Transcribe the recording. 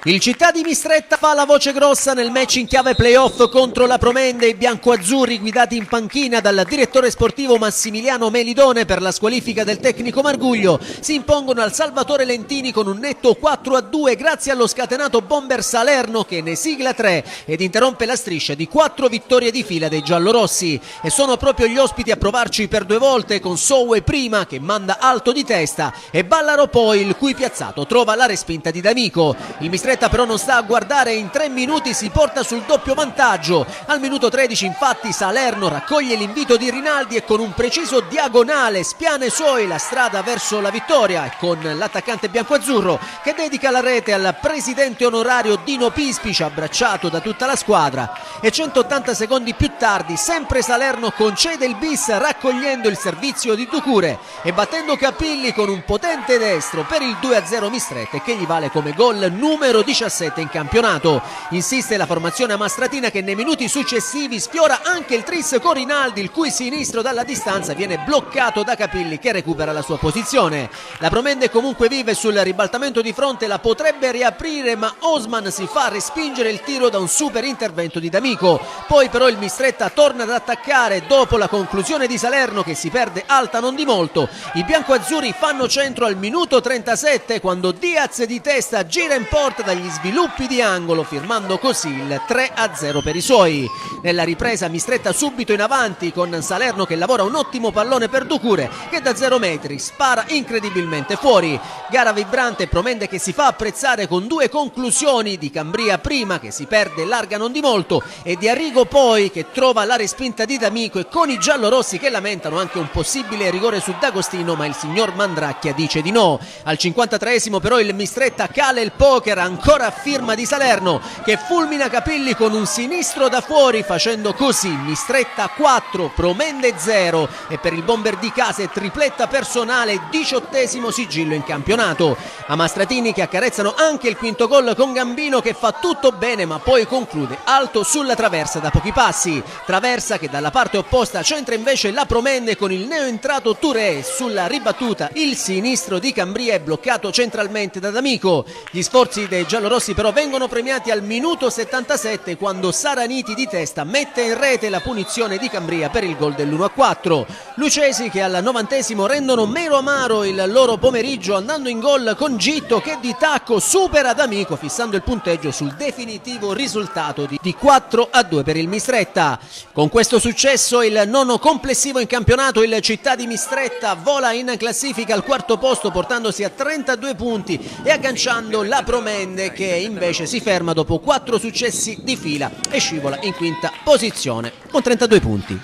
Il Città di Mistretta fa la voce grossa nel match in chiave playoff contro la Promende. I biancoazzurri, guidati in panchina dal direttore sportivo Massimiliano Melidone per la squalifica del tecnico Marguglio, si impongono al Salvatore Lentini con un netto 4-2 grazie allo scatenato bomber Salerno che ne sigla 3 ed interrompe la striscia di 4 vittorie di fila dei giallorossi. E sono proprio gli ospiti a provarci per 2 volte, con Soue prima che manda alto di testa e Ballaro poi, il cui piazzato trova la respinta di D'Amico. Il Mistretta però non sta a guardare e in 3 minuti si porta sul doppio vantaggio. Al minuto 13 infatti Salerno raccoglie l'invito di Rinaldi e con un preciso diagonale spiana i suoi la strada verso la vittoria, e con l'attaccante biancoazzurro che dedica la rete al presidente onorario Dino Pispici, abbracciato da tutta la squadra. E 180 secondi più tardi sempre Salerno concede il bis raccogliendo il servizio di Ducure e battendo Capilli con un potente destro per il 2-0 Mistretta, che gli vale come gol numero 17 in campionato. Insiste la formazione amastratina che nei minuti successivi sfiora anche il tris con Rinaldi, il cui sinistro dalla distanza viene bloccato da Capilli che recupera la sua posizione. La Promende comunque vive sul ribaltamento di fronte, la potrebbe riaprire ma Osman si fa respingere il tiro da un super intervento di D'Amico. Poi però il Mistretta torna ad attaccare dopo la conclusione di Salerno che si perde alta non di molto. I biancoazzurri fanno centro al minuto 37 quando Diaz di testa gira in porta dagli sviluppi di angolo, firmando così il 3-0 per i suoi. Nella ripresa Mistretta subito in avanti con Salerno che lavora un ottimo pallone per Ducure che da 0 metri spara incredibilmente fuori. Gara vibrante, Promende che si fa apprezzare con 2 conclusioni di Cambria prima che si perde larga non di molto e di Arrigo poi che trova la respinta di D'Amico, e con i giallorossi che lamentano anche un possibile rigore su D'Agostino ma il signor Mandracchia dice di no. Al 53esimo però il Mistretta cala il poker ancora a firma di Salerno che fulmina Capilli con un sinistro da fuori, facendo così Mistretta 4, Promende 0 e per il bomber di Case tripletta personale, 18esimo sigillo in campionato. Amastratini che accarezzano anche il quinto gol con Gambino che fa tutto bene ma poi conclude alto sulla traversa da pochi passi. Traversa che dalla parte opposta centra invece la Promende con il neoentrato Touré. Sulla ribattuta il sinistro di Cambria è bloccato centralmente da D'Amico. Gli sforzi dei giallorossi però vengono premiati al minuto 77 quando Saraniti di testa mette in rete la punizione di Cambria per il gol dell'1-4. Lucesi che al 90esimo rendono meno amaro il loro pomeriggio andando in gol con Gitto che di tacco supera D'Amico fissando il punteggio sul definitivo risultato di 4-2 per il Mistretta. Con questo successo, il nono complessivo in campionato, il Città di Mistretta vola in classifica al 4° posto portandosi a 32 punti e agganciando la Promende che invece si ferma dopo 4 successi di fila e scivola in 5ª posizione con 32 punti.